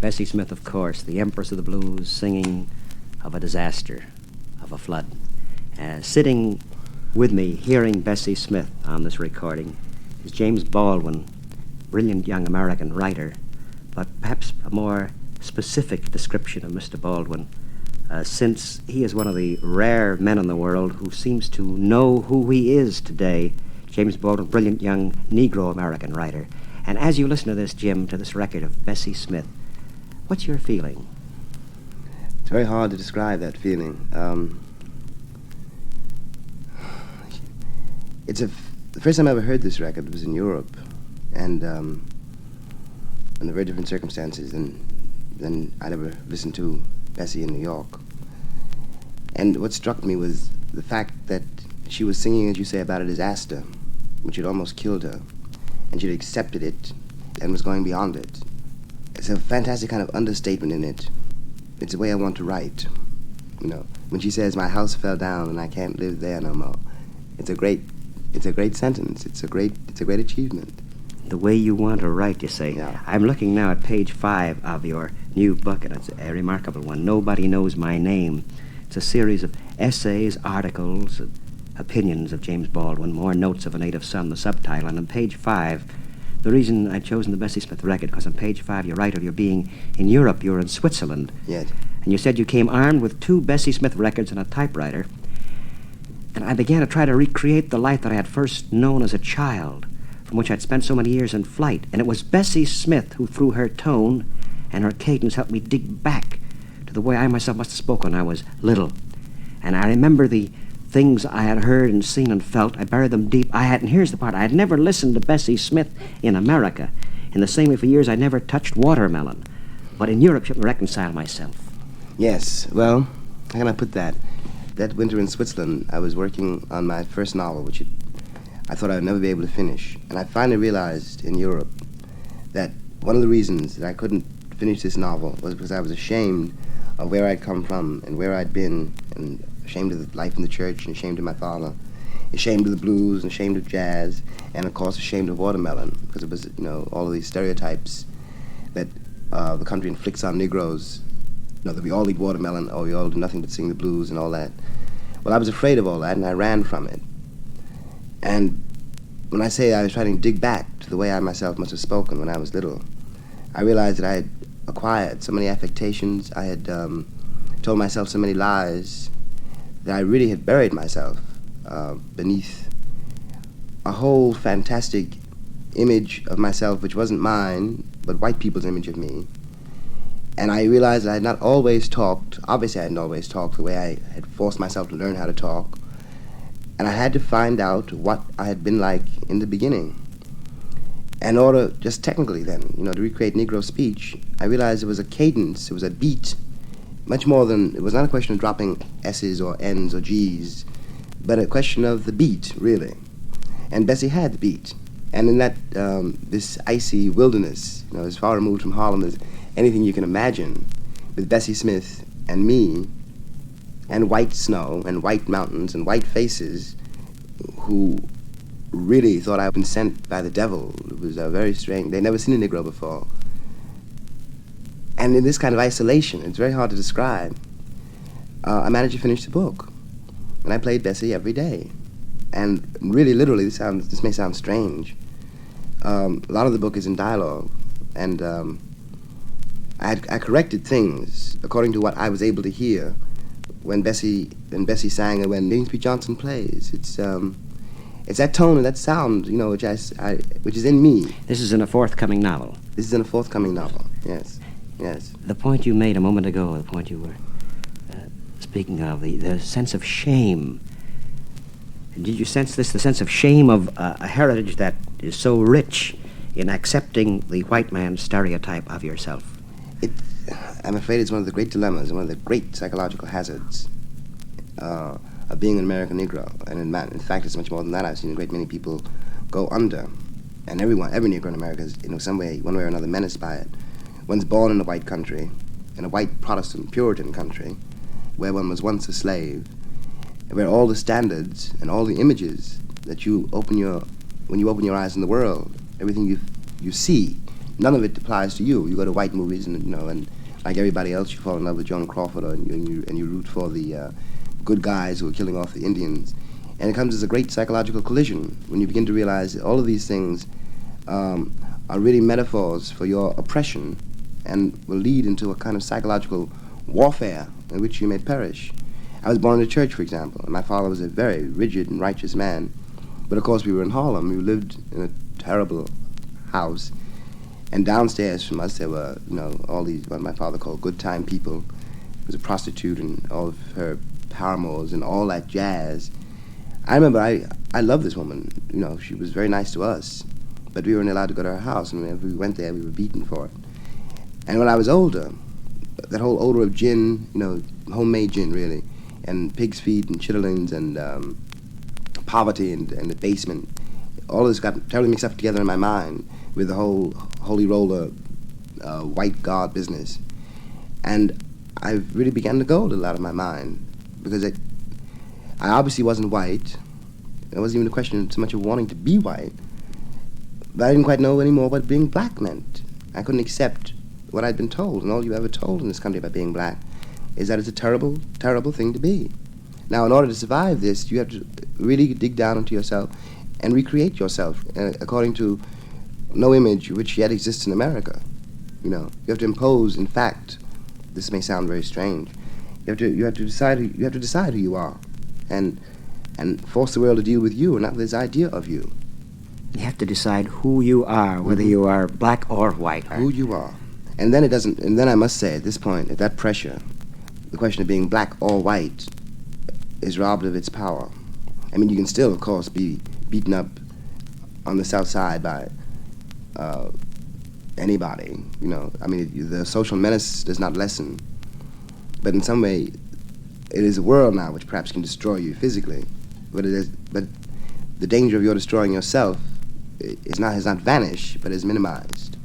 Bessie Smith, of course, the Empress of the Blues, singing of a disaster, of a flood. Sitting with me, hearing Bessie Smith on this recording, is James Baldwin, brilliant young American writer, but perhaps a more specific description of Mr. Baldwin, since he is one of the rare men in the world who seems to know who he is today. James Baldwin, brilliant young Negro American writer. And as you listen to this, Jim, to this record of Bessie Smith, what's your feeling? It's very hard to describe that feeling. The first time I ever heard this record was in Europe, and under very different circumstances than I'd ever listened to Bessie in New York. And what struck me was the fact that she was singing, as you say, about a disaster, which had almost killed her, and she'd accepted it and was going beyond it. It's a fantastic kind of understatement in it. It's the way I want to write. You know, when she says, "My house fell down and I can't live there no more," it's a great sentence. It's a great achievement. The way you want to write, you say. Yeah. I'm looking now at page 5 of your new book, and it's a remarkable one. Nobody Knows My Name. It's a series of essays, articles, opinions of James Baldwin, more notes of a native son, the subtitle. And on page 5, the reason I'd chosen the Bessie Smith record, because on page 5 you write of your being in Europe, you were in Switzerland. Yes. And you said you came armed with 2 Bessie Smith records and a typewriter. And I began to try to recreate the life that I had first known as a child, from which I'd spent so many years in flight. And it was Bessie Smith who, through her tone and her cadence, helped me dig back to the way I myself must have spoken when I was little. And I remember the things I had heard and seen and felt. I buried them deep. And here's the part, I had never listened to Bessie Smith in America. In the same way for years I never touched watermelon. But in Europe, I reconcile myself. Yes, well, how can I put that? That winter in Switzerland, I was working on my first novel, which I thought I would never be able to finish. And I finally realized in Europe that one of the reasons that I couldn't finish this novel was because I was ashamed of where I'd come from and where I'd been, and ashamed of the life in the church, and ashamed of my father, ashamed of the blues, and ashamed of jazz, and of course ashamed of watermelon, because it was, all of these stereotypes that the country inflicts on Negroes, that we all eat watermelon, or we all do nothing but sing the blues and all that. Well, I was afraid of all that, and I ran from it. And when I say I was trying to dig back to the way I myself must have spoken when I was little, I realized that I had acquired so many affectations, I had told myself so many lies, that I really had buried myself beneath a whole fantastic image of myself which wasn't mine, but white people's image of me. And I realized that I had not always talked, obviously I hadn't always talked the way I had forced myself to learn how to talk. And I had to find out what I had been like in the beginning. In order, just technically then, to recreate Negro speech, I realized it was a cadence, it was a beat, much more than, it was not a question of dropping S's or N's or G's, but a question of the beat, really. And Bessie had the beat. And in that, this icy wilderness, as far removed from Harlem as anything you can imagine, with Bessie Smith and me, and white snow, and white mountains, and white faces, who really thought I'd been sent by the devil. It was very strange. They'd never seen a Negro before. And in this kind of isolation, it's very hard to describe, I managed to finish the book. And I played Bessie every day. And really, literally, this may sound strange. A lot of the book is in dialogue, and I corrected things according to what I was able to hear when Bessie sang and when James B. Johnson plays. It's that tone and that sound, which is in me. This is in a forthcoming novel. This is in a forthcoming novel. Yes. The point you made a moment ago, the point you were speaking of, the sense of shame. Did you sense this, the sense of shame of a heritage that is so rich in accepting the white man's stereotype of yourself? I'm afraid it's one of the great dilemmas and one of the great psychological hazards of being an American Negro. And in fact, it's much more than that. I've seen a great many people go under. And every Negro in America is, some way, one way or another, menaced by it. One's born in a white country, in a white Protestant Puritan country, where one was once a slave, where all the standards and all the images that when you open your eyes in the world, everything you see, none of it applies to you. You go to white movies, and and like everybody else, you fall in love with Joan Crawford, and you root for the good guys who are killing off the Indians. And it comes as a great psychological collision when you begin to realize that all of these things are really metaphors for your oppression and will lead into a kind of psychological warfare in which you may perish. I was born in a church, for example, and my father was a very rigid and righteous man. But of course we were in Harlem. We lived in a terrible house. And downstairs from us there were, all these, what my father called good time people. There was a prostitute and all of her paramours and all that jazz. I remember I loved this woman. She was very nice to us. But we weren't allowed to go to her house, and if we went there, we were beaten for it. And when I was older, that whole odor of gin, homemade gin, really, and pig's feet and chitterlings and poverty and the basement, all of this got terribly mixed up together in my mind with the whole holy roller white god business. And I really began to go a little out of my mind, because I obviously wasn't white. It wasn't even a question so much of wanting to be white, but I didn't quite know anymore what being black meant. I couldn't accept what I'd been told, and all you've ever told in this country about being black is that it's a terrible, terrible thing to be. Now, in order to survive this, you have to really dig down into yourself and recreate yourself according to no image which yet exists in America. You have to impose, in fact, this may sound very strange, you have to decide who you are, and force the world to deal with you and not this idea of you. You have to decide who you are, whether you are black or white. Who you are. And then and I must say, at this point, at that pressure, the question of being black or white is robbed of its power. I mean, you can still, of course, be beaten up on the South Side by anybody, I mean, the social menace does not lessen. But in some way, it is a world now which perhaps can destroy you physically. But the danger of your destroying yourself has not vanished, but is minimized.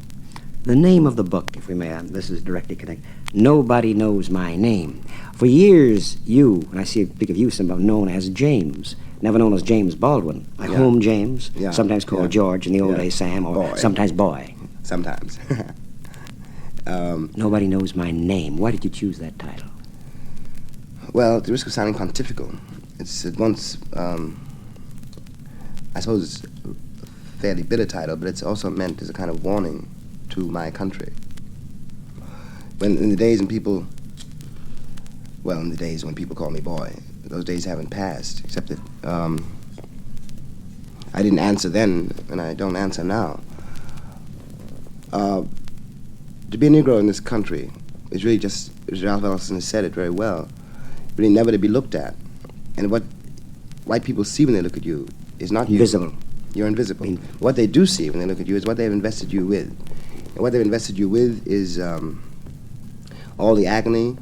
The name of the book, if we may, this is directly connected. Nobody Knows My Name. For years, you, and I speak of you, somehow known as James, never known as James Baldwin, like Home James, sometimes called George, in the old days Sam, or Boy. Sometimes Boy. Sometimes. Nobody Knows My Name. Why did you choose that title? Well, at the risk of sounding pontifical, it's at once, I suppose it's a fairly bitter title, but it's also meant as a kind of warning to my country. In the days when people call me boy, those days haven't passed, except that I didn't answer then, and I don't answer now. To be a Negro in this country is really just, as Ralph Ellison has said it very well, really never to be looked at. And what white people see when they look at you is not invisible. You. You're invisible. What they do see when they look at you is what they've invested you with. And what they've invested you with is all the agony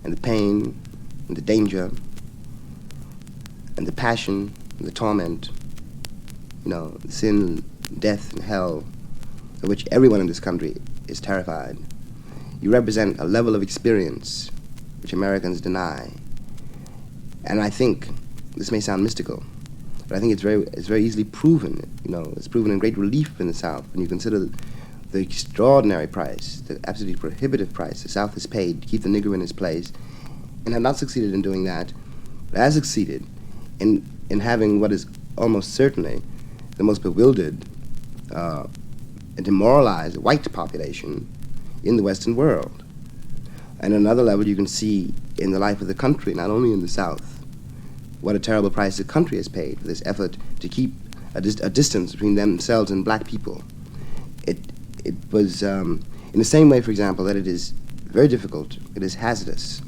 and the pain and the danger and the passion and the torment, the sin, death, and hell, of which everyone in this country is terrified. You represent a level of experience which Americans deny. And I think, this may sound mystical, but I think it's very easily proven. It's proven in great relief in the South when you consider the extraordinary price, the absolutely prohibitive price the South has paid to keep the Negro in his place, and have not succeeded in doing that, but has succeeded in having what is almost certainly the most bewildered and demoralized white population in the Western world. And on another level, you can see in the life of the country, not only in the South, what a terrible price the country has paid for this effort to keep a distance between themselves and black people. It was in the same way, for example, that it is very difficult, it is hazardous,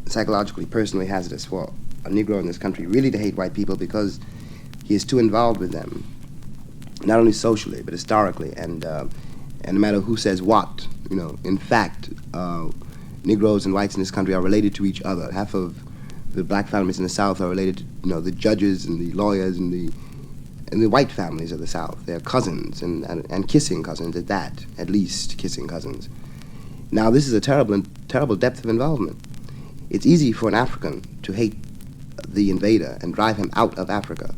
psychologically, personally hazardous for a Negro in this country really to hate white people because he is too involved with them, not only socially, but historically, and no matter who says what, in fact, Negroes and whites in this country are related to each other. Half of the black families in the South are related to, the judges and the lawyers and the white families of the South. They're cousins and kissing cousins at least kissing cousins. Now, this is a terrible depth of involvement. It's easy for an African to hate the invader and drive him out of Africa.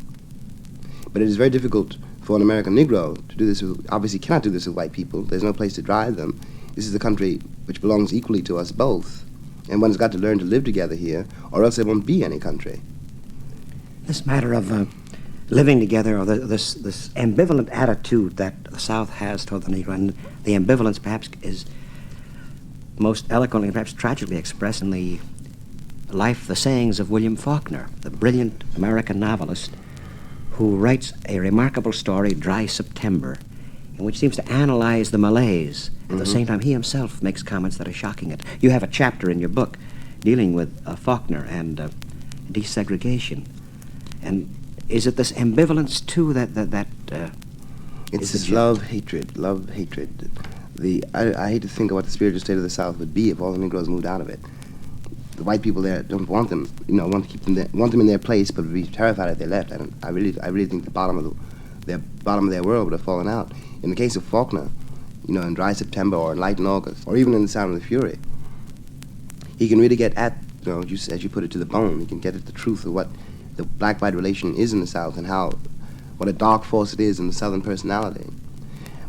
But it is very difficult for an American Negro to do this with, obviously cannot do this with white people. There's no place to drive them. This is a country which belongs equally to us both. And one's got to learn to live together here, or else there won't be any country. This matter of living together, or this ambivalent attitude that the South has toward the Negro, and the ambivalence perhaps is most eloquently and perhaps tragically expressed in the sayings of William Faulkner, the brilliant American novelist who writes a remarkable story, Dry September, in which seems to analyze the malaise. At the same time, he himself makes comments that are shocking. You have a chapter in your book dealing with Faulkner and desegregation. And is it this ambivalence, too, that it's this love, hatred. I hate to think of what the spiritual state of the South would be if all the Negroes moved out of it. The white people there don't want them, want to keep them there, want them in their place, but would be terrified if they left. I really think the bottom of their world would have fallen out. In the case of Faulkner, in Dry September or in Light in August, or even in The Sound of the Fury, he can really get at, as you put it, to the bone. He can get at the truth of what the black-white relation is in the South and what a dark force it is in the Southern personality.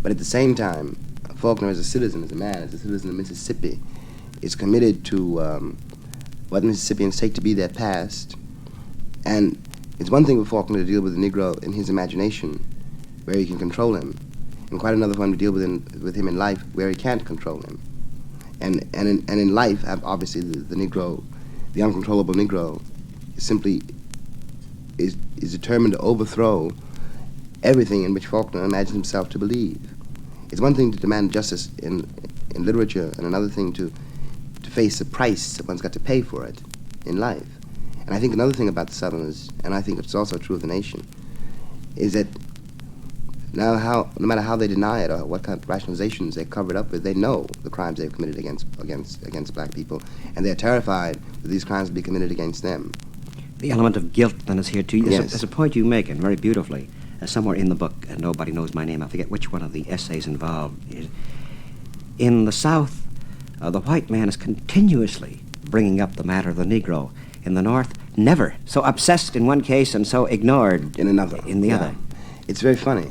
But at the same time, Faulkner as a citizen, as a citizen of Mississippi, is committed to what Mississippians take to be their past. And it's one thing for Faulkner to deal with the Negro in his imagination, where he can control him, and quite another one to deal with him in life, where he can't control him. And in life, obviously, the Negro, the uncontrollable Negro, is determined to overthrow everything in which Faulkner imagines himself to believe. It's one thing to demand justice in literature, and another thing to face the price that one's got to pay for it in life. And I think another thing about the Southerners, and I think it's also true of the nation, is that no matter how they deny it or what kind of rationalizations they cover it up with, they know the crimes they've committed against black people, and they're terrified that these crimes will be committed against them. The element of guilt then is here too. Yes. There's a point you make, and very beautifully, somewhere in the book, and Nobody Knows My Name, I forget which one of the essays involved. In the South, the white man is continuously bringing up the matter of the Negro. In the North, never. So obsessed in one case and so ignored in another. In the other. It's very funny.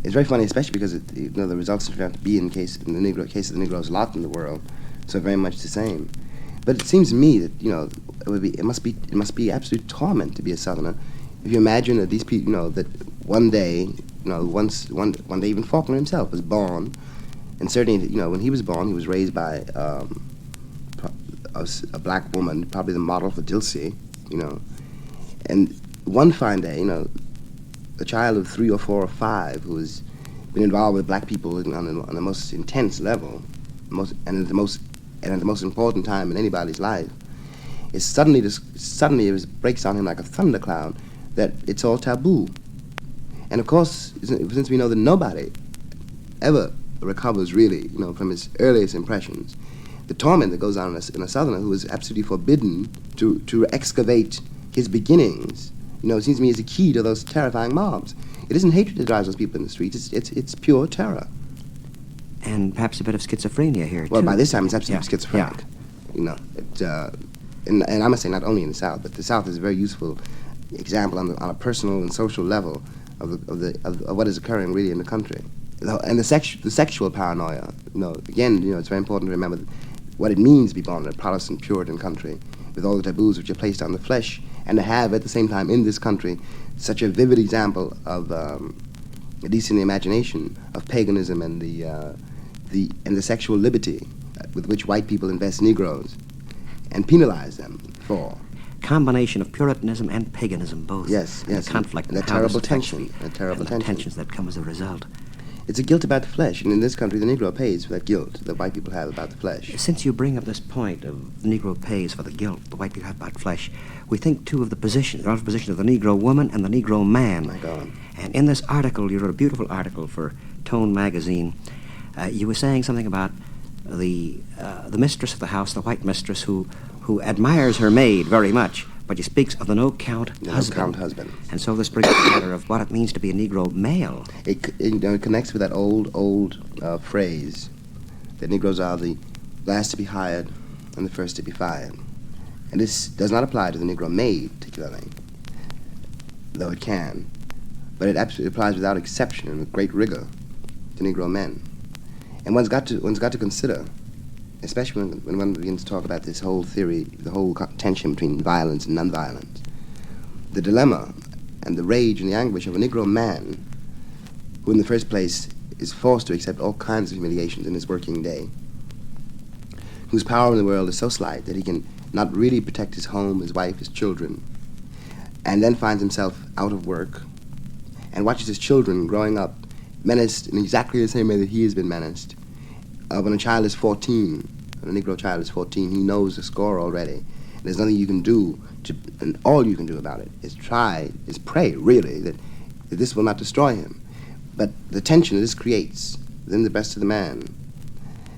It's very funny, especially because the results turn out to be in the case of the Negroes a lot in the world, so very much the same. But it seems to me that it must be absolute torment to be a Southerner if you imagine that these people, that one day, one day even Faulkner himself was born, and certainly, when he was born, he was raised by a black woman, probably the model for Dilsey, and one fine day, a child of 3 or 4 or 5 who has been involved with black people on the most intense level, at the most important time in anybody's life, is suddenly it breaks on him like a thundercloud that it's all taboo. And of course, since we know that nobody ever recovers really, from his earliest impressions, the torment that goes on in a Southerner who is absolutely forbidden to excavate his beginnings, it seems to me is the key to those terrifying mobs. It isn't hatred that drives those people in the streets, it's pure terror. And perhaps a bit of schizophrenia here, too. Well, by this time, it's absolutely schizophrenic. Yeah. And I must say, not only in the South, but the South is a very useful example on a personal and social level of what is occurring really in the country. And the sexual paranoia, again, it's very important to remember what it means to be born in a Protestant Puritan country with all the taboos which are placed on the flesh, and to have at the same time in this country such a vivid example of, at least in the imagination, of paganism and the sexual liberty with which white people invest Negroes and penalize them for. Combination of Puritanism and paganism, both. Yes. And the conflict. And the terrible tension. The tensions that come as a result. It's a guilt about the flesh, and in this country, the Negro pays for that guilt that white people have about the flesh. Since you bring up this point of the Negro pays for the guilt the white people have about flesh, we think, too, of the relative position of the Negro woman and the Negro man. My God. And in this article, you wrote a beautiful article for Tone magazine. You were saying something about the mistress of the house, the white mistress, who admires her maid very much, but she speaks of the no-count husband. No-count husband. And so this brings the matter of what it means to be a Negro male. It connects with that old phrase that Negroes are the last to be hired and the first to be fired. And this does not apply to the Negro maid particularly, though it can. but it absolutely applies without exception and with great rigor to Negro men. And one's got to consider, especially when one begins to talk about this whole theory, the whole tension between violence and nonviolence, the dilemma and the rage and the anguish of a Negro man who in the first place is forced to accept all kinds of humiliations in his working day, whose power in the world is so slight that he can not really protect his home, his wife, his children, and then finds himself out of work and watches his children growing up menaced in exactly the same way that he has been menaced. When a child is 14, when a Negro child is 14, he knows the score already. And there's nothing you can do, and all you can do about it is pray, really, that this will not destroy him. But the tension that this creates within the breast of the man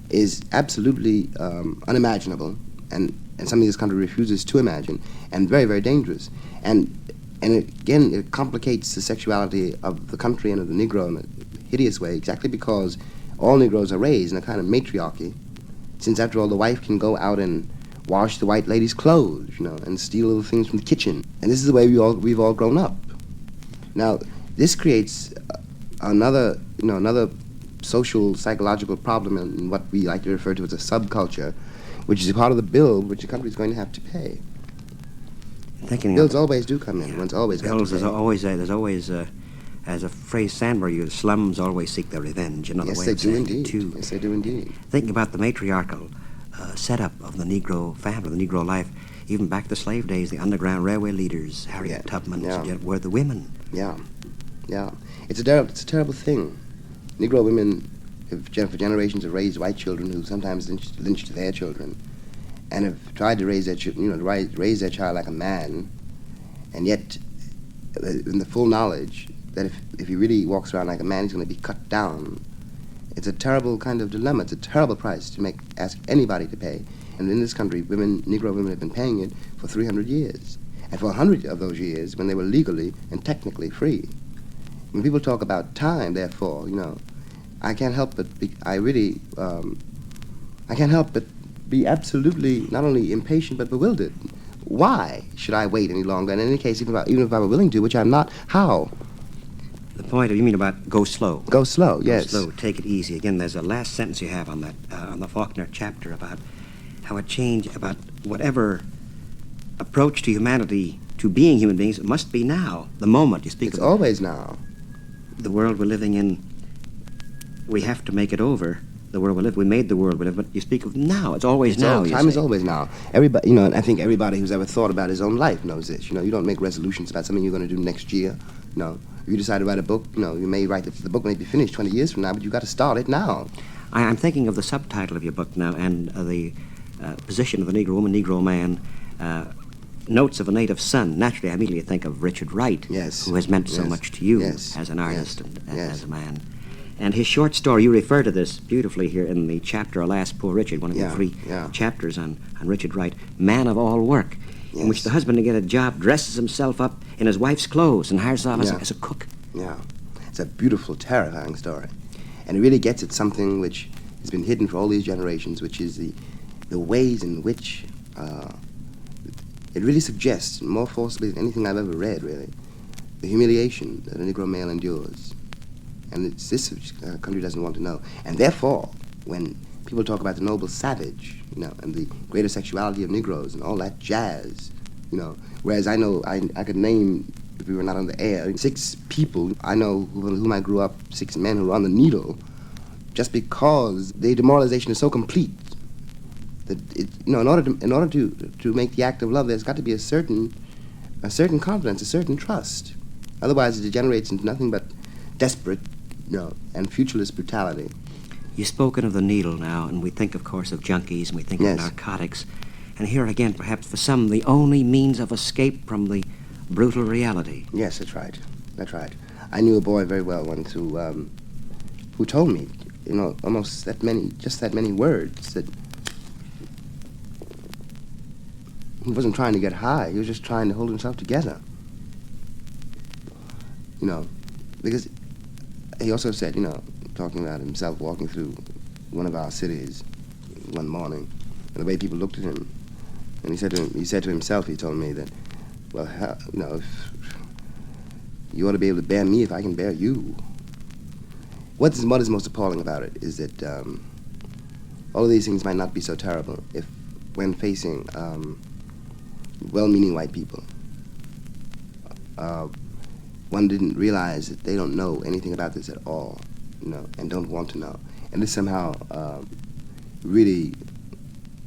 is absolutely unimaginable, and something this country refuses to imagine, and very, very dangerous. And again, it complicates the sexuality of the country and of the Negro in a hideous way, exactly because all Negroes are raised in a kind of matriarchy, since after all, the wife can go out and wash the white lady's clothes, and steal little things from the kitchen. And this is the way we've all grown up. Now, this creates another social, psychological problem in what we like to refer to as a subculture, which is a part of the bill which the country is going to have to pay. Bills always do come in. One's always got to pay. There's always, as a phrase Sandberg used, slums always seek their revenge. Another way of saying it, too. Yes, they do indeed. Thinking about the matriarchal setup of the Negro family, the Negro life, even back to the slave days, the Underground Railway leaders, Harriet Tubman, were the women. Yeah. It's a terrible thing. Negro women for generations have raised white children who sometimes lynched their children, and have tried to raise their raise their child like a man, and yet in the full knowledge that if he really walks around like a man, he's going to be cut down. It's a terrible kind of dilemma. It's a terrible price to ask anybody to pay. And in this country, Negro women have been paying it for 300 years. And for 100 of those years, when they were legally and technically free. When people talk about time, therefore, I can't help but be absolutely not only impatient but bewildered. Why should I wait any longer? And in any case, even if I were willing to, which I'm not, how? The point, you mean about go slow? Go slow, yes. Go slow, take it easy. Again, there's a last sentence you have on that, on the Faulkner chapter about how it changed, about whatever approach to humanity, to being human beings, it must be now, the moment you speak of. It's always now. The world we're living in, we have to make it over. The world we live, we made the world we live, but you speak of now. It's always now. Time is always now. Everybody, and I think everybody who's ever thought about his own life knows this. You don't make resolutions about something you're going to do next year. If you decide to write a book, you may write the book may be finished 20 years from now, but you've got to start it now. I'm thinking of the subtitle of your book now, and the position of the Negro woman, Negro man, notes of a native son. Naturally, I immediately think of Richard Wright, who has meant so much to you as an artist and as a man. And his short story, you refer to this beautifully here in the chapter, Alas, Poor Richard, one of the 3 chapters on Richard Wright, Man of All Work, in which the husband, to get a job, dresses himself up in his wife's clothes and hires off as a cook. Yeah. It's a beautiful, terrifying story. And it really gets at something which has been hidden for all these generations, which is the ways in which it really suggests, more forcibly than anything I've ever read, really, the humiliation that a Negro male endures. And it's this which the country doesn't want to know. And therefore, when people talk about the noble savage, and the greater sexuality of Negroes and all that jazz, whereas I know I could name, if we were not on the air, 6 people I know whom I grew up, 6 men who were on the needle, just because the demoralization is so complete that in order to make the act of love, there's got to be a certain confidence, a certain trust. Otherwise, it degenerates into nothing but desperate, and futureless brutality. You've spoken of the needle now, and we think, of course, of junkies, and we think of narcotics. And here again, perhaps for some, the only means of escape from the brutal reality. Yes, that's right. I knew a boy very well once who told me, almost that many words, that he wasn't trying to get high, he was just trying to hold himself together. Because he also said, talking about himself walking through one of our cities one morning, and the way people looked at him, and he said to himself, he told me that, well, You ought to be able to bear me if I can bear you. What is most appalling about it is that all of these things might not be so terrible if, when facing well-meaning white people, one didn't realize that they don't know anything about this at all, and don't want to know. And this somehow really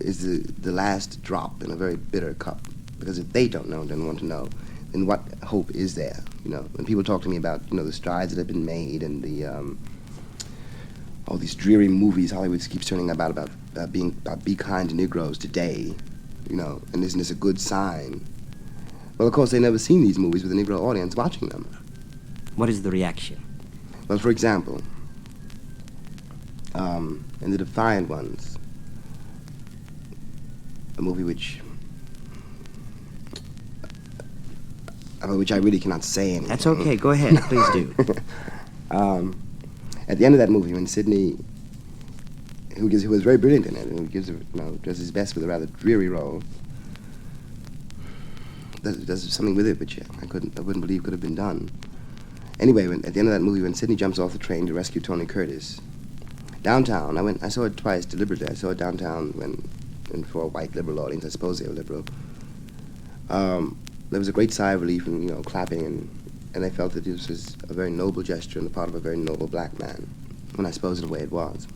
is the last drop in a very bitter cup. Because if they don't know and don't want to know, then what hope is there? When people talk to me about the strides that have been made and the all these dreary movies Hollywood keeps turning about be kind to Negroes today, and isn't this a good sign? Well, of course, they've never seen these movies with a Negro audience watching them. What is the reaction? Well, for example, in The Defiant Ones, a movie which I really cannot say anything. That's okay. Go ahead. Please do. At the end of that movie, when Sidney, who was very brilliant in it, and who does his best with a rather dreary role, does something with it which I wouldn't believe could have been done. Anyway, at the end of that movie, when Sidney jumps off the train to rescue Tony Curtis, downtown, I saw it twice deliberately. I saw it downtown and for a white liberal audience. I suppose they were liberal. There was a great sigh of relief and clapping, and I felt that this was a very noble gesture on the part of a very noble black man, when I suppose in a way it was.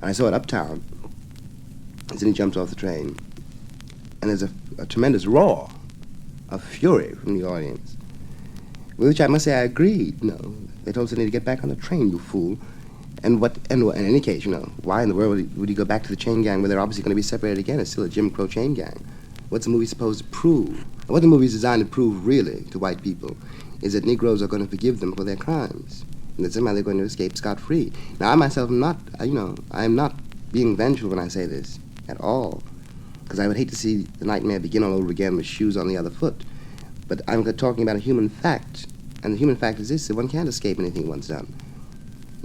And I saw it uptown, and then he jumps off the train, and there's a tremendous roar of fury from the audience, with which I must say I agreed. They told Sidney to get back on the train, you fool. And in any case, why in the world would he go back to the chain gang where they're obviously going to be separated again? It's still a Jim Crow chain gang. What's the movie supposed to prove? And what the movie is designed to prove, really, to white people, is that Negroes are going to forgive them for their crimes, and that somehow they're going to escape scot-free. Now, I myself am not, I am not being vengeful when I say this at all, because I would hate to see the nightmare begin all over again with shoes on the other foot. But I'm talking about a human fact, and the human fact is this: that one can't escape anything one's done.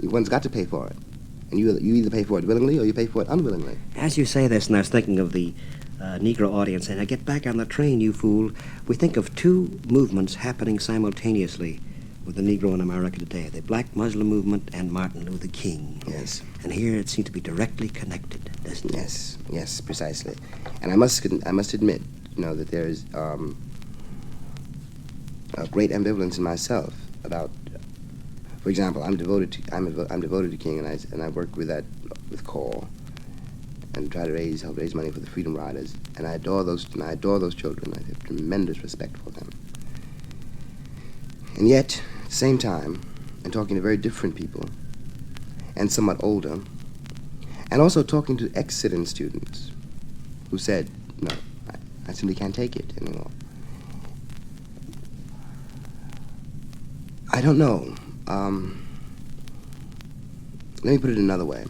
One's got to pay for it, and you either pay for it willingly or you pay for it unwillingly. As you say this, and I was thinking of the Negro audience, and I get back on the train, you fool. We think of two movements happening simultaneously with the Negro in America today: the Black Muslim movement and Martin Luther King. Yes. And here it seems to be directly connected, doesn't it? Yes, precisely. And I must admit, that there is a great ambivalence in myself about. For example, I'm devoted to King, and I work with CORE, and try to help raise money for the Freedom Riders, and I adore those children. I have tremendous respect for them. And yet, at the same time, and talking to very different people, and somewhat older, and also talking to ex-sit-in students who said, no, I simply can't take it anymore. I don't know. Let me put it another way.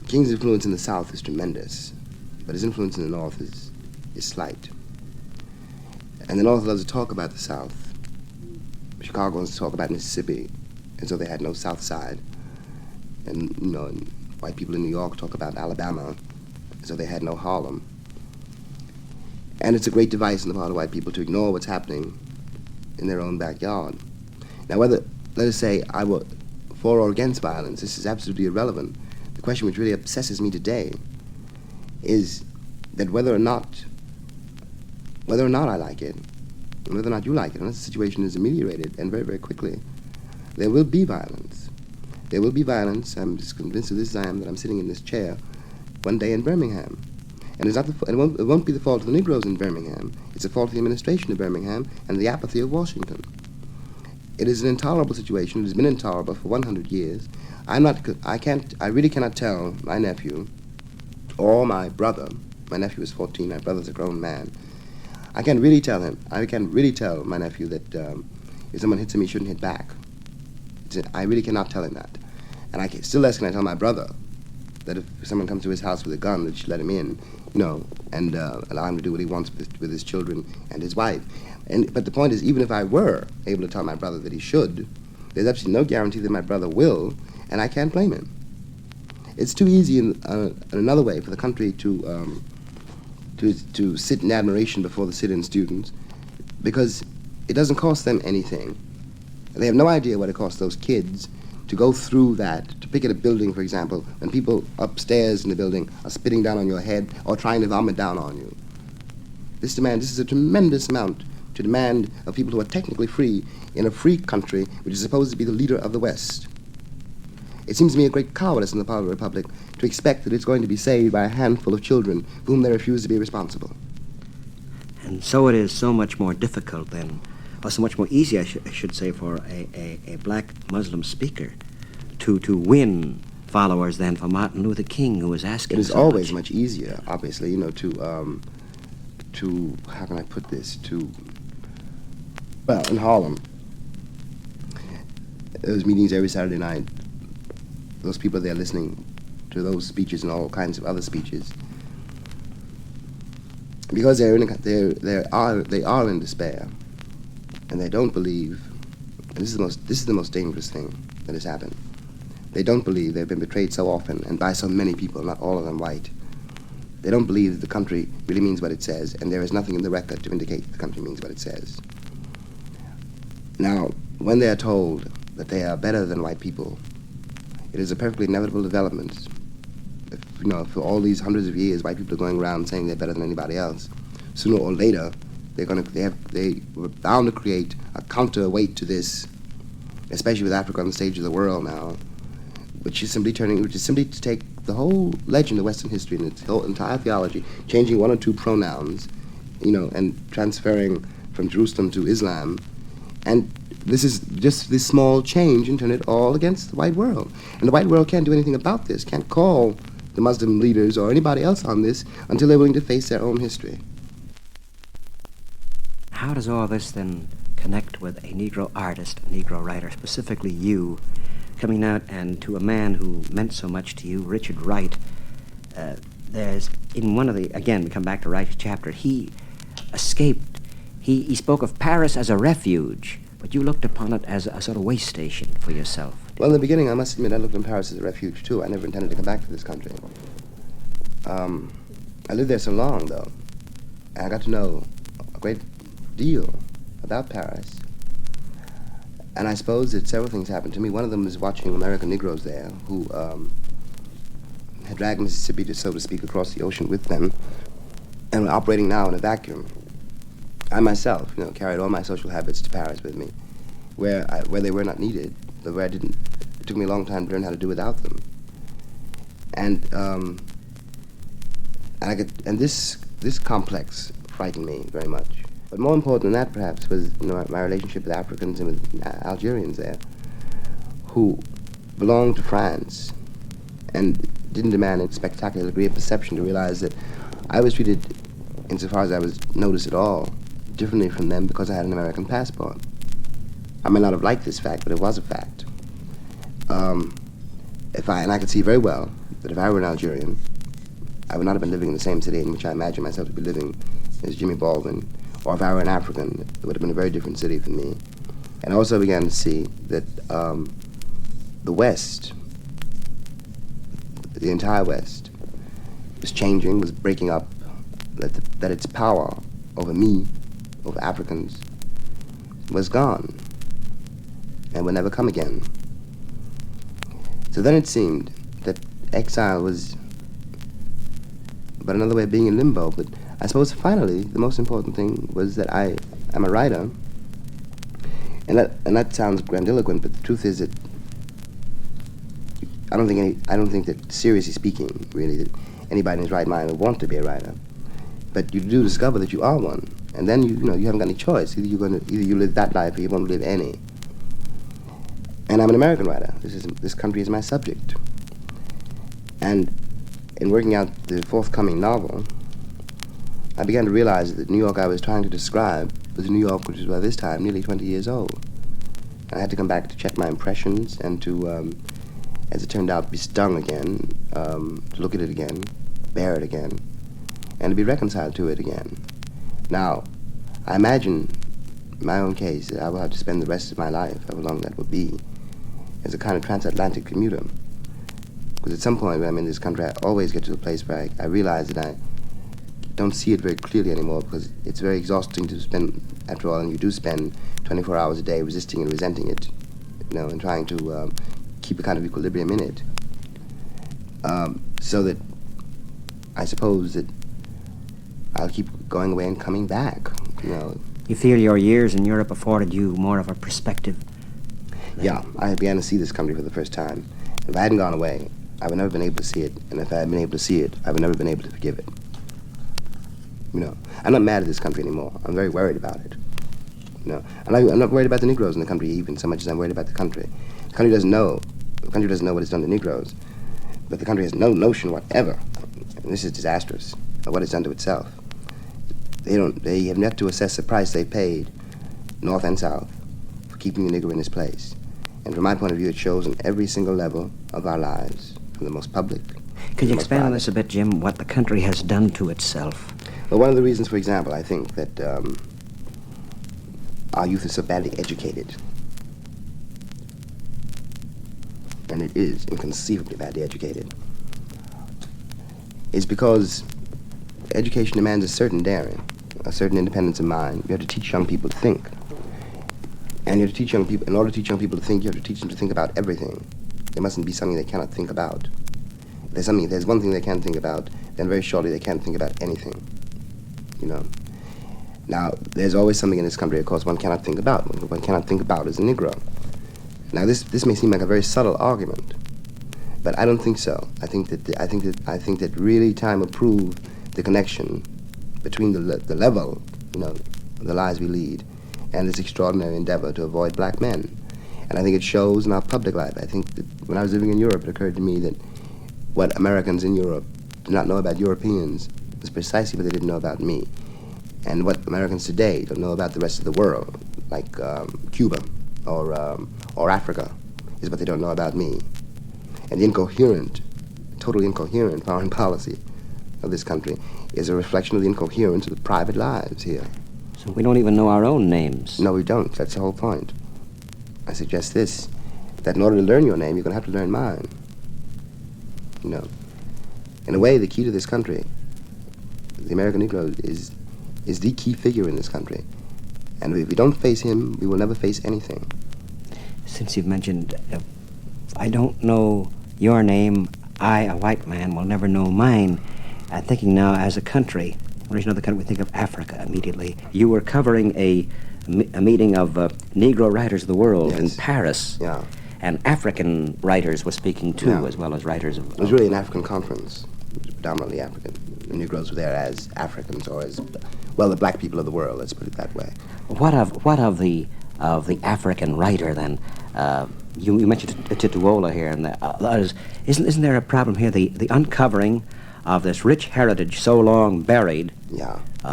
King's influence in the South is tremendous, but his influence in the North is slight. And the North loves to talk about the South. Chicagoans talk about Mississippi as though they had no South Side. And, and white people in New York talk about Alabama as though they had no Harlem. And it's a great device on the part of white people to ignore what's happening in their own backyard. Now, whether, let us say, I were for or against violence, this is absolutely irrelevant. The question which really obsesses me today is that whether or not I like it, and whether or not you like it, unless the situation is ameliorated, and very, very quickly, there will be violence. There will be violence. I'm as convinced of this as I am that I'm sitting in this chair one day in Birmingham. And it won't be the fault of the Negroes in Birmingham. It's the fault of the administration of Birmingham and the apathy of Washington. It is an intolerable situation. It has been intolerable for 100 years. I really cannot tell my nephew or my brother. My nephew is 14. My brother's a grown man. I can't really tell my nephew that if someone hits him, he shouldn't hit back. I really cannot tell him that. And still less can I tell my brother that if someone comes to his house with a gun, that you should let him in, and allow him to do what he wants with his children and his wife. But the point is, even if I were able to tell my brother that he should, there's absolutely no guarantee that my brother will, and I can't blame him. It's too easy in another way for the country to sit in admiration before the sit-in students, because it doesn't cost them anything. They have no idea what it costs those kids to go through that, to pick at a building, for example, when people upstairs in the building are spitting down on your head or trying to vomit down on you. This is a tremendous amount to demand of people who are technically free in a free country which is supposed to be the leader of the West. It seems to me a great cowardice in the part of the Republic to expect that it's going to be saved by a handful of children for whom they refuse to be responsible. And so it is so much more difficult then, or so much more easy, I should say, for a black Muslim speaker to win followers than for Martin Luther King, who was asking It is so always much. much easier, obviously, to how can I put this, well, in Harlem, those meetings every Saturday night, those people there listening to those speeches and all kinds of other speeches, because they are in despair, and they don't believe. And this is the most dangerous thing that has happened. They don't believe they've been betrayed so often and by so many people, not all of them white. They don't believe that the country really means what it says, and there is nothing in the record to indicate the country means what it says. Now, when they are told that they are better than white people, it is a perfectly inevitable development. For all these hundreds of years, white people are going around saying they're better than anybody else. Sooner or later, they were bound to create a counterweight to this, especially with Africa on the stage of the world now, which is simply to take the whole legend of Western history and its whole entire theology, changing one or two pronouns, and transferring from Jerusalem to Islam, and this is just this small change and turn it all against the white world. And the white world can't do anything about this, can't call the Muslim leaders or anybody else on this until they're willing to face their own history. How does all this then connect with a Negro artist, a Negro writer, specifically you, coming out and to a man who meant so much to you, Richard Wright? There's, in one of the, again, we come back to Wright's chapter, he escaped. He spoke of Paris as a refuge, but you looked upon it as a sort of way station for yourself. Well, in the beginning, I must admit, I looked on Paris as a refuge, too. I never intended to come back to this country. I lived there so long, though, and I got to know a great deal about Paris. And I suppose that several things happened to me. One of them was watching American Negroes there who had dragged Mississippi, so to speak, across the ocean with them and were operating now in a vacuum. I myself, carried all my social habits to Paris with me, where they were not needed, but where it took me a long time to learn how to do without them. And this complex frightened me very much. But more important than that, perhaps, was my relationship with Africans and with Algerians there, who belonged to France and didn't demand a spectacular degree of perception to realize that I was treated, insofar as I was noticed at all, differently from them because I had an American passport. I may not have liked this fact, but it was a fact. And I could see very well that if I were an Algerian, I would not have been living in the same city in which I imagined myself to be living as Jimmy Baldwin, or if I were an African, it would have been a very different city for me. And I also began to see that the West, the entire West, was changing, was breaking up, that its power over me, over Africans, was gone and would never come again. So then it seemed that exile was but another way of being in limbo. But I suppose finally the most important thing was that I am a writer, and that sounds grandiloquent, but the truth is that I don't think that, seriously speaking, really, that anybody in his right mind would want to be a writer. But you do discover that you are one, and then you haven't got any choice. Either you live that life or you won't live any. And I'm an American writer. This country is my subject. And in working out the forthcoming novel, I began to realize that the New York I was trying to describe was a New York which was by this time nearly 20 years old. And I had to come back to check my impressions and to, as it turned out, be stung again, to look at it again, bear it again, and to be reconciled to it again. Now, I imagine in my own case that I will have to spend the rest of my life, however long that will be, as a kind of transatlantic commuter. Because at some point when I'm in this country, I always get to a place where I realize that don't see it very clearly anymore because it's very exhausting to spend, after all, and you do spend 24 hours a day resisting and resenting it, and trying to keep a kind of equilibrium in it. So that I suppose that I'll keep going away and coming back, You feel your years in Europe afforded you more of a perspective? Yeah, I began to see this country for the first time. If I hadn't gone away, I would never have been able to see it. And if I had been able to see it, I would never have been able to forgive it. I'm not mad at this country anymore. I'm very worried about it. And I'm not worried about the Negroes in the country even so much as I'm worried about the country. The country doesn't know. The country doesn't know what it's done to Negroes. But the country has no notion whatever, and this is disastrous, of what it's done to itself. They have yet to assess the price they paid, North and South, for keeping the Negro in his place. And from my point of view, it shows on every single level of our lives, from the most public. Could you expand on this a bit, Jim, what the country has done to itself? Well, one of the reasons, for example, I think that our youth is so badly educated, and it is inconceivably badly educated, is because education demands a certain daring, a certain independence of mind. You have to teach young people to think. And you have to teach young people, in order to teach young people to think, you have to teach them to think about everything. There mustn't be something they cannot think about. If there's one thing they can't think about, then very shortly they can't think about anything. Now, there's always something in this country, of course, one cannot think about. What one cannot think about is a Negro. Now, this may seem like a very subtle argument, but I don't think so. I think that really time will prove the connection between the level, the lives we lead, and this extraordinary endeavor to avoid black men. And I think it shows in our public life. I think that when I was living in Europe, it occurred to me that what Americans in Europe did not know about Europeans was precisely what they didn't know about me. And what Americans today don't know about the rest of the world, like Cuba or Africa, is what they don't know about me. And the totally incoherent foreign policy of this country is a reflection of the incoherence of the private lives here. So we don't even know our own names. No, we don't. That's the whole point. I suggest this, that in order to learn your name, you're going to have to learn mine. In a way, the key to this country, the American Negro, is the key figure in this country. And if we don't face him, we will never face anything. Since you've mentioned, I don't know your name, I, a white man, will never know mine. I'm thinking now as a country, when there's another country, we think of Africa immediately. You were covering a meeting of Negro writers of the world in Paris. Yeah. And African writers were speaking too, as well as writers of... It was really an African conference. It was predominantly African. The Negroes were there as Africans, or as, well, the black people of the world, let's put it that way. What of the African writer, then? You mentioned Tituola here, and isn't there a problem here, the uncovering of this rich heritage so long buried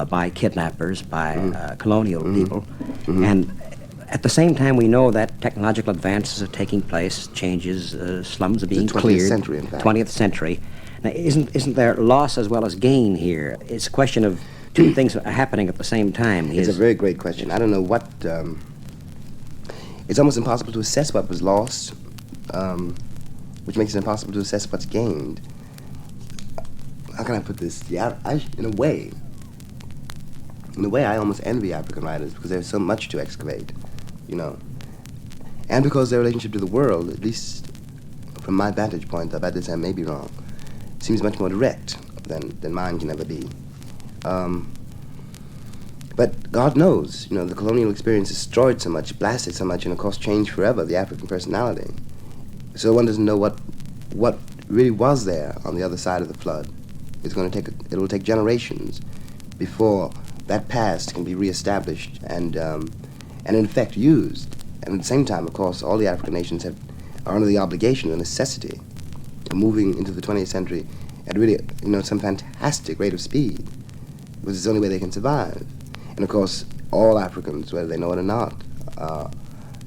by kidnappers, by colonial people, and at the same time we know that technological advances are taking place, changes, slums are being cleared. 20th century, in fact. 20th century. Now, isn't there loss as well as gain here? It's a question of two things are happening at the same time. It's a very great question. I don't know what... it's almost impossible to assess what was lost, which makes it impossible to assess what's gained. How can I put this? Yeah, in a way, I almost envy African writers because there's so much to excavate, and because their relationship to the world, at least from my vantage point, about this I may be wrong, seems much more direct than mine can ever be. But God knows, the colonial experience destroyed so much, blasted so much, and of course changed forever the African personality. So one doesn't know what really was there on the other side of the flood. It will take generations before that past can be reestablished and in effect used. And at the same time, of course, all the African nations are under the obligation, the necessity of moving into the 20th century at really, some fantastic rate of speed, because it's the only way they can survive. And of course, all Africans, whether they know it or not,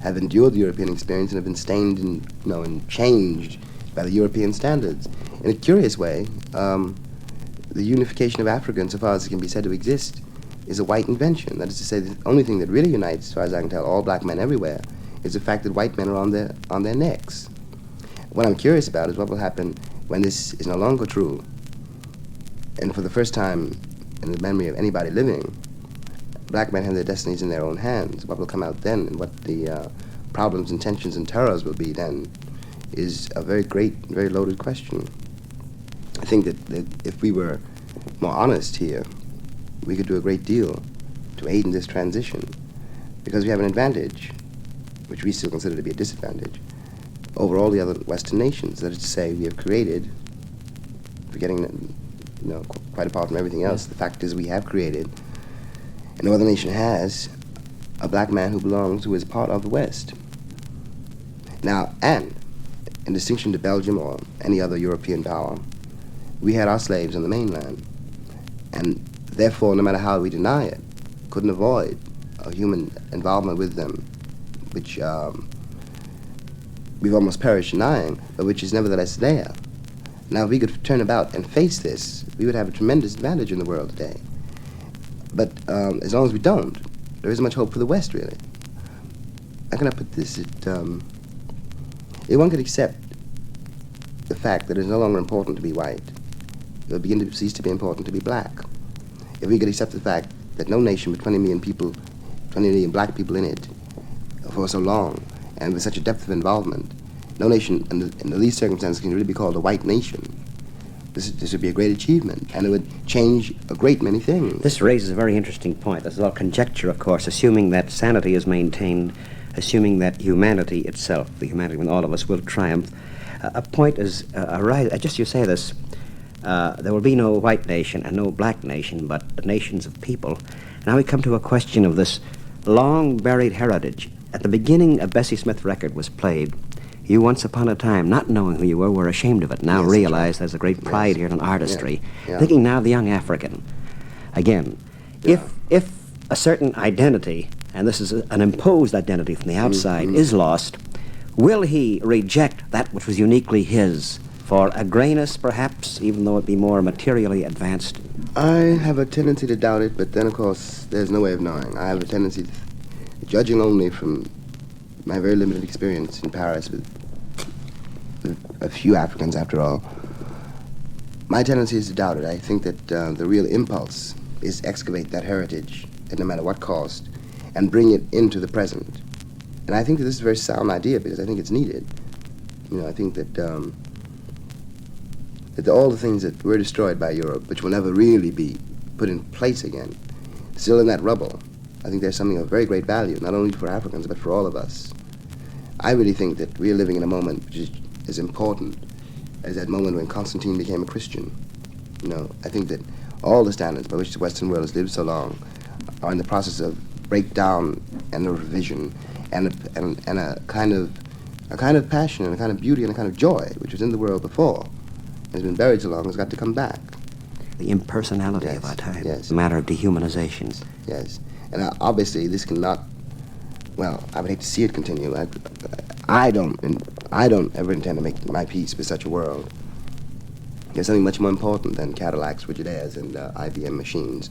have endured the European experience and have been stained and changed by the European standards. In a curious way, the unification of Africa, insofar as it can be said to exist, is a white invention. That is to say, the only thing that really unites, as far as I can tell, all black men everywhere, is the fact that white men are on their necks. What I'm curious about is what will happen when this is no longer true, and for the first time, in the memory of anybody living, black men have their destinies in their own hands. What will come out then, and what the problems and tensions and terrors will be then, is a very great, very loaded question. I think that if we were more honest here, we could do a great deal to aid in this transition, because we have an advantage, which we still consider to be a disadvantage, over all the other Western nations. That is to say, we have created, forgetting, quite apart from everything else, the fact is we have created, and no other nation has, a black man who is part of the West. Now, and in distinction to Belgium or any other European power, we had our slaves on the mainland, and therefore, no matter how we deny it, couldn't avoid a human involvement with them, which we've almost perished denying, but which is nevertheless there. Now, if we could turn about and face this, we would have a tremendous advantage in the world today. But as long as we don't, there isn't much hope for the West, really. How can I put this? If one could accept the fact that it is no longer important to be white, it will begin to cease to be important to be black. If we could accept the fact that no nation with 20 million black people in it, for so long, and with such a depth of involvement, no nation in these circumstances can really be called a white nation. This would be a great achievement, and it would change a great many things. This raises a very interesting point. This is all conjecture, of course, assuming that sanity is maintained, assuming that humanity itself, the humanity in all of us, will triumph. A point is, just you say this, there will be no white nation and no black nation, but nations of people. Now we come to a question of this long-buried heritage. At the beginning, a Bessie Smith record was played. You, once upon a time, not knowing who you were ashamed of it. Now Yes, realize right. there's a great pride here in artistry. Yeah. Thinking now of the young African. Again, if a certain identity, and this is an imposed identity from the outside, is lost, will he reject that which was uniquely his for a grayness, perhaps, even though it be more materially advanced? I have a tendency to doubt it, but then, of course, there's no way of knowing. I have a tendency to, judging only from my very limited experience in Paris with a few Africans, after all, my tendency is to doubt it. I think that the real impulse is to excavate that heritage at no matter what cost and bring it into the present. And I think that this is a very sound idea because I think it's needed. I think that that all the things that were destroyed by Europe, which will never really be put in place again, still in that rubble, I think there's something of very great value, not only for Africans, but for all of us. I really think that we are living in a moment which is as important as that moment when Constantine became a Christian. I think that all the standards by which the Western world has lived so long are in the process of breakdown and a revision, and a kind of passion and a kind of beauty and a kind of joy which was in the world before, has been buried so long, has got to come back. The impersonality of our time. Yes. A matter of dehumanization. Yes, and obviously this cannot. Well, I would hate to see it continue. I don't ever intend to make my peace with such a world. There's something much more important than Cadillacs, Frigidaires, and IBM machines.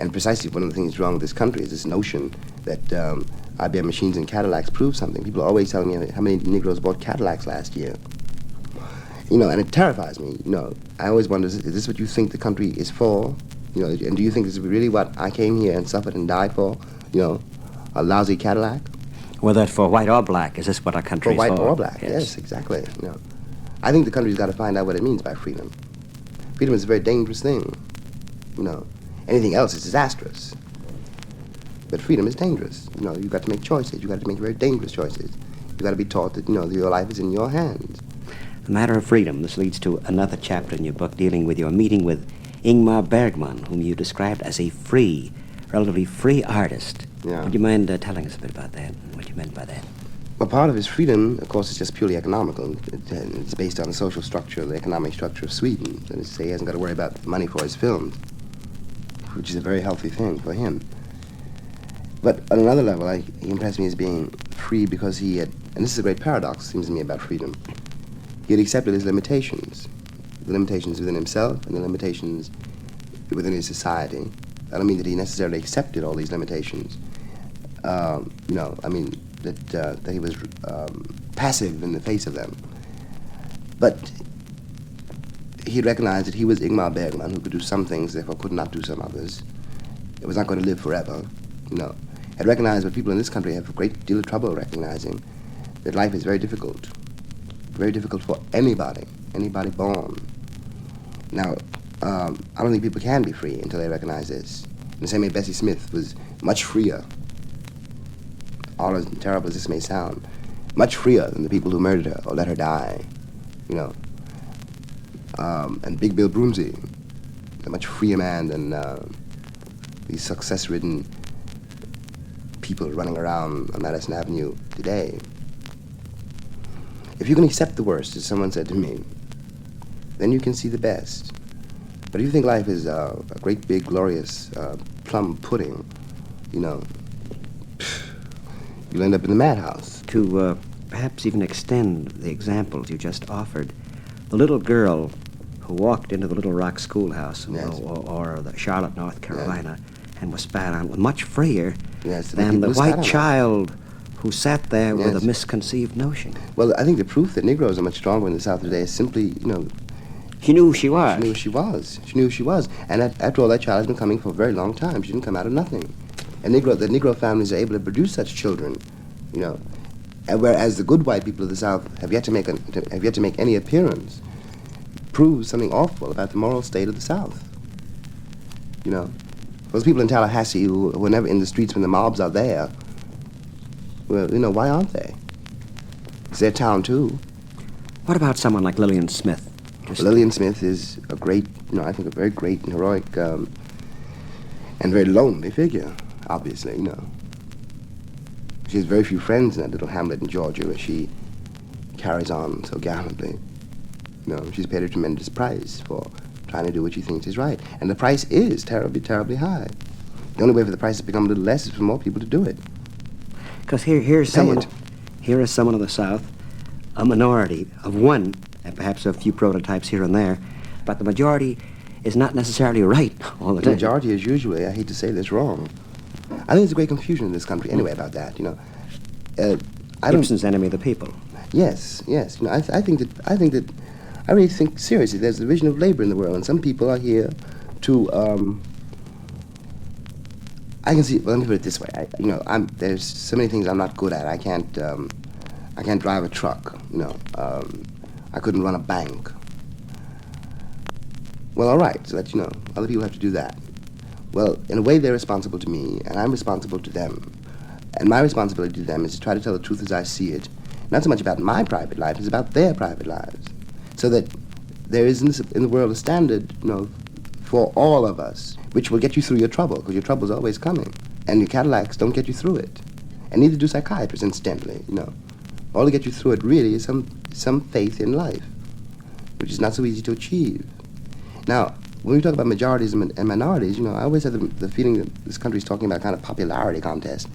And precisely one of the things wrong with this country is this notion that IBM machines and Cadillacs prove something. People are always telling me how many Negroes bought Cadillacs last year. And it terrifies me. I always wonder, is this what you think the country is for? And do you think this is really what I came here and suffered and died for? A lousy Cadillac? Whether for white or black, is this what our country is for? For white or black, yes, exactly. I think the country's got to find out what it means by freedom. Freedom is a very dangerous thing. Anything else is disastrous. But freedom is dangerous. You've got to make choices. You've got to make very dangerous choices. You've got to be taught that, your life is in your hands. The matter of freedom. This leads to another chapter in your book dealing with your meeting with Ingmar Bergman, whom you described as a relatively free artist. Yeah. Would you mind telling us a bit about that and what you meant by that? Well, part of his freedom, of course, is just purely economical. It's based on the social structure, the economic structure of Sweden. That is to say, he hasn't got to worry about money for his films, which is a very healthy thing for him. But on another level, he impressed me as being free because he had, and this is a great paradox, seems to me, about freedom. He had accepted his limitations, the limitations within himself and the limitations within his society. I don't mean that he necessarily accepted all these limitations. I mean that he was passive in the face of them. But He recognized that he was Ingmar Bergman, who could do some things, therefore could not do some others. It was not going to live forever, Had recognized what people in this country have a great deal of trouble recognizing, that life is very difficult for anybody born. Now, I don't think people can be free until they recognize this. In the same way, Bessie Smith was much freer, all as terrible as this may sound, much freer than the people who murdered her or let her die, And Big Bill Broomsey, a much freer man than these success-ridden people running around on Madison Avenue today. If you can accept the worst, as someone said to me, then you can see the best. But if you think life is a great big glorious plum pudding, you'll end up in the madhouse. To perhaps even extend the examples you just offered, the little girl who walked into the Little Rock schoolhouse, yes. or the Charlotte, North Carolina, and was spat on, was much freer yes, than the white child who sat there with yes. a misconceived notion. Well, I think the proof that Negroes are much stronger in the South today is simply, She knew who she was. She knew who she was. She knew who she was. And after all, that child has been coming for a very long time. She didn't come out of nothing. And the Negro families are able to produce such children, And whereas the good white people of the South have yet to make any appearance, proves something awful about the moral state of the South. Those people in Tallahassee who are never in the streets when the mobs are there, well, why aren't they? It's their town, too. What about someone like Lillian Smith? Lillian Smith is a great, I think a very great and heroic and very lonely figure, obviously, She has very few friends in that little hamlet in Georgia where she carries on so gallantly. She's paid a tremendous price for trying to do what she thinks is right. And the price is terribly, terribly high. The only way for the price to become a little less is for more people to do it. Because here is someone of the South, a minority of one, and perhaps a few prototypes here and there, but the majority is not necessarily right all the The time. majority is usually, I hate to say this, wrong. I think there's a great confusion in this country anyway about that, Gibson's enemy of the people. Yes. I really think seriously there's a division of labor in the world, and some people are here to, I can see, well, let me put it this way, there's so many things I'm not good at. I can't drive a truck, I couldn't run a bank. Well, all right, so that, other people have to do that. Well, in a way, they're responsible to me, and I'm responsible to them. And my responsibility to them is to try to tell the truth as I see it. Not so much about my private life, it's about their private lives. So that there is in the world a standard, for all of us, which will get you through your trouble, because your trouble's always coming. And your Cadillacs don't get you through it. And neither do psychiatrists, incidentally, All to get you through it really is some faith in life, which is not so easy to achieve. Now, when we talk about majorities and minorities, I always have the feeling that this country is talking about kind of popularity contest,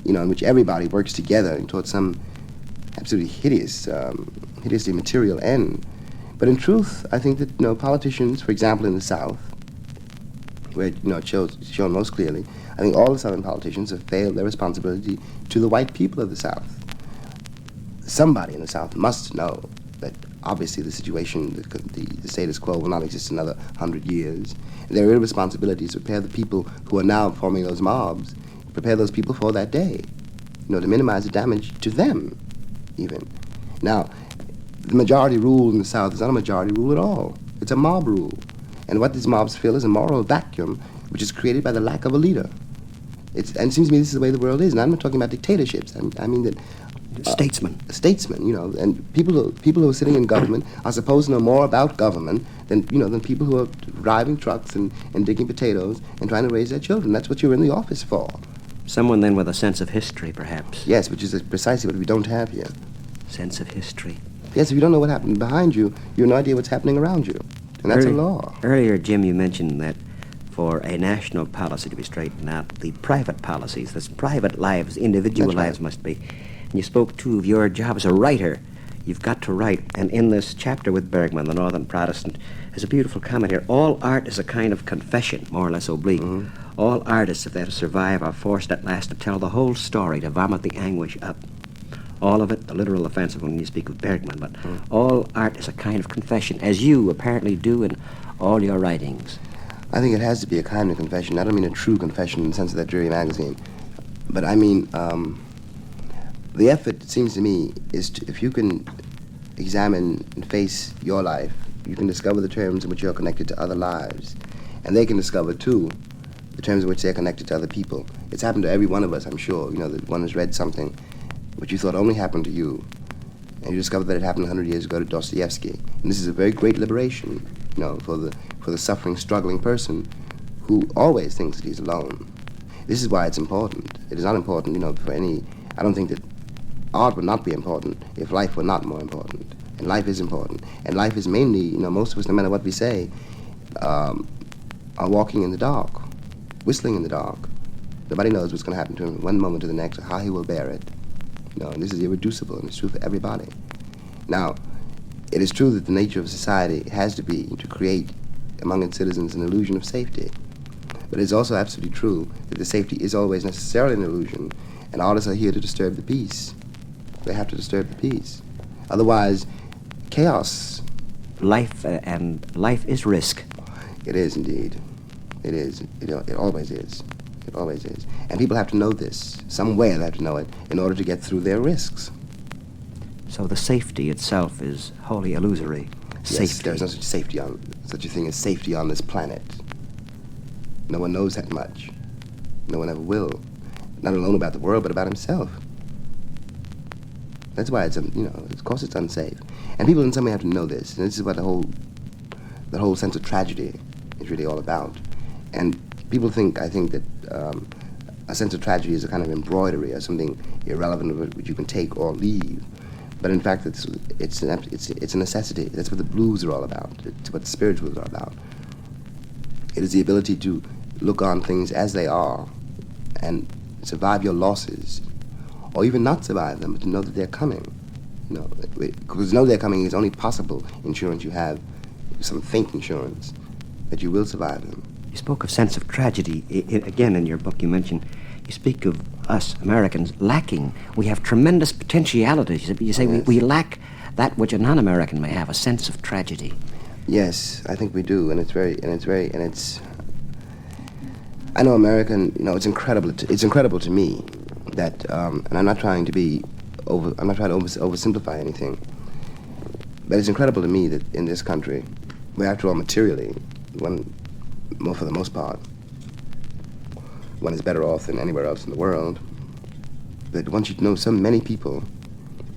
in which everybody works together towards some absolutely hideously material end. But in truth, I think that, politicians, for example, in the South, where, it's shown most clearly, I think all the Southern politicians have failed their responsibility to the white people of the South. Somebody in the South must know that obviously the situation, the status quo will not exist another 100 years. And their real responsibility is to prepare the people who are now forming those mobs, prepare those people for that day, to minimize the damage to them, even. Now, the majority rule in the South is not a majority rule at all. It's a mob rule. And what these mobs fill is a moral vacuum, which is created by the lack of a leader. And it seems to me this is the way the world is. And I'm not talking about dictatorships. I mean that Statesmen, and people who are sitting in government are supposed to know more about government than people who are driving trucks and digging potatoes and trying to raise their children. That's what you're in the office for. someone then with a sense of history, perhaps. Yes, which is precisely what we don't have here. Sense of history. Yes, if you don't know what happened behind you, you have no idea what's happening around you. And that's a law. Earlier, Jim, you mentioned that for a national policy to be straightened out, the private policies, the private lives, individual That's right. lives must be. And you spoke, too, of your job as a writer. You've got to write. And in this chapter with Bergman, the Northern Protestant, there's a beautiful comment here. All art is a kind of confession, more or less oblique. Mm-hmm. All artists, if they're to survive, are forced at last to tell the whole story, to vomit the anguish up. all of it, the literal offensive when you speak of Bergman, but all art is a kind of confession, as you apparently do in all your writings. I think it has to be a kind of confession. I don't mean a true confession in the sense of that dreary magazine, but I mean the effort, it seems to me, is if you can examine and face your life, you can discover the terms in which you're connected to other lives, and they can discover, too, the terms in which they're connected to other people. It's happened to every one of us, I'm sure. You know, that one has read something which you thought only happened to you, and you discover that it happened 100 years ago to Dostoevsky. And this is a very great liberation, you know, for the suffering, struggling person who always thinks that he's alone. This is why it's important. It is not important, you know, for any... I don't think that art would not be important if life were not more important. And life is important. And life is mainly, you know, most of us, no matter what we say, are walking in the dark, whistling in the dark. Nobody knows what's going to happen to him from one moment to the next, or how he will bear it. You know, and this is irreducible, and it's true for everybody. Now, it is true that the nature of society has to be to create among its citizens an illusion of safety. But it's also absolutely true that the safety is always necessarily an illusion, and artists are here to disturb the peace. They have to disturb the peace. Otherwise, chaos. Life is risk. It is indeed. It is. It always is. It always is. And people have to know this. Some way they have to know it in order to get through their risks. So the safety itself is wholly illusory. Yes, Safety. there's no such a thing as safety on this planet. No one knows that much. No one ever will. Not alone about the world, but about himself. That's why it's, you know, of course it's unsafe. And people in some way have to know this. And this is what the whole sense of tragedy is really all about. And people I think that a sense of tragedy is a kind of embroidery or something irrelevant which you can take or leave. But in fact, it's a necessity. That's what the blues are all about. It's what the spirituals are about. It is the ability to look on things as they are and survive your losses, or even not survive them, but to know that they're coming. You know, because to know they're coming is only possible insurance you have, some faint insurance, that you will survive them. You spoke of sense of tragedy. Again, in your book, you speak of us Americans lacking. We have tremendous potentialities. You say Yes. we lack that which a non-American may have, a sense of tragedy. Yes, I think we do, and I know American, you know, it's incredible to me that, and I'm not trying to oversimplify anything, but it's incredible to me that in this country, where after all materially, for the most part, one is better off than anywhere else in the world, that one should know so many people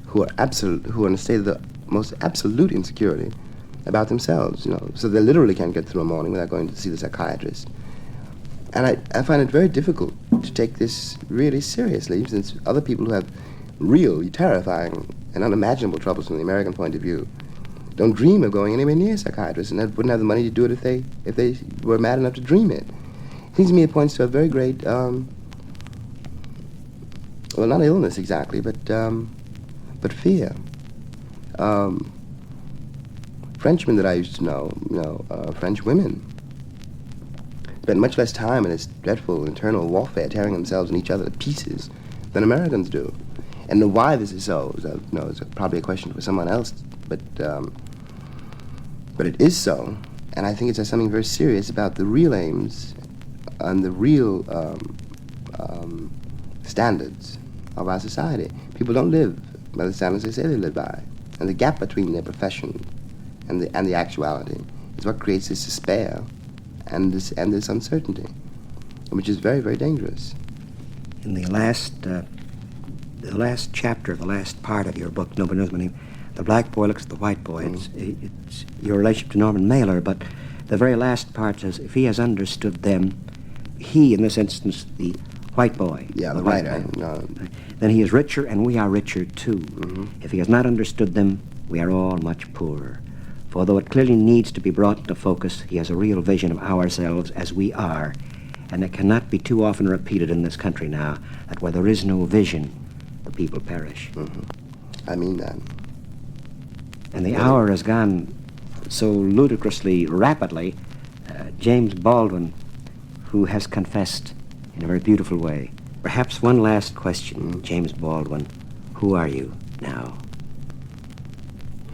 who are in a state of the most absolute insecurity about themselves, you know, so they literally can't get through a morning without going to see the psychiatrist. And I find it very difficult to take this really seriously, since other people who have real, terrifying, and unimaginable troubles from the American point of view don't dream of going anywhere near psychiatrists, and wouldn't have the money to do it if they were mad enough to dream it. It seems to me it points to a very great, well, not illness exactly, but fear. Frenchmen that I used to know, French women, spend much less time in this dreadful internal warfare, tearing themselves and each other to pieces, than Americans do. And why this is so, is probably a question for someone else, but it is so. And I think it says something very serious about the real aims and the real standards of our society. People don't live by the standards they say they live by. And the gap between their profession and the actuality is what creates this despair and this uncertainty, which is very, very dangerous. In the last chapter, the last part of your book, Nobody Knows My Name, the black boy looks at the white boy. Mm-hmm. It's your relationship to Norman Mailer, but the very last part says, if he has understood them, he, in this instance, the white boy. Yeah, the white writer. boy, then he is richer, and we are richer too. Mm-hmm. If he has not understood them, we are all much poorer. For though it clearly needs to be brought into focus, he has a real vision of ourselves as we are, and it cannot be too often repeated in this country now that where there is no vision, the people perish. Mm-hmm. I mean that. And the hour has gone so ludicrously rapidly. James Baldwin, who has confessed in a very beautiful way. Perhaps one last question, James Baldwin. Who are you now?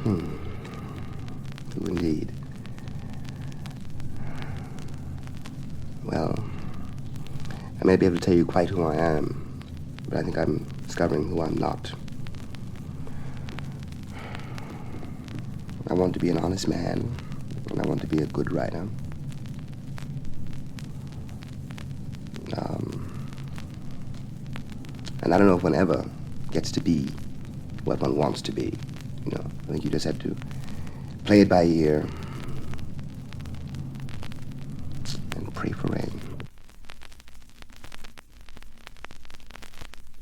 Who indeed? Well, I may be able to tell you quite who I am, but I think I'm discovering who I'm not. I want to be an honest man, and I want to be a good writer. And I don't know if one ever gets to be what one wants to be. You know, I think you just have to play it by ear and pray for rain.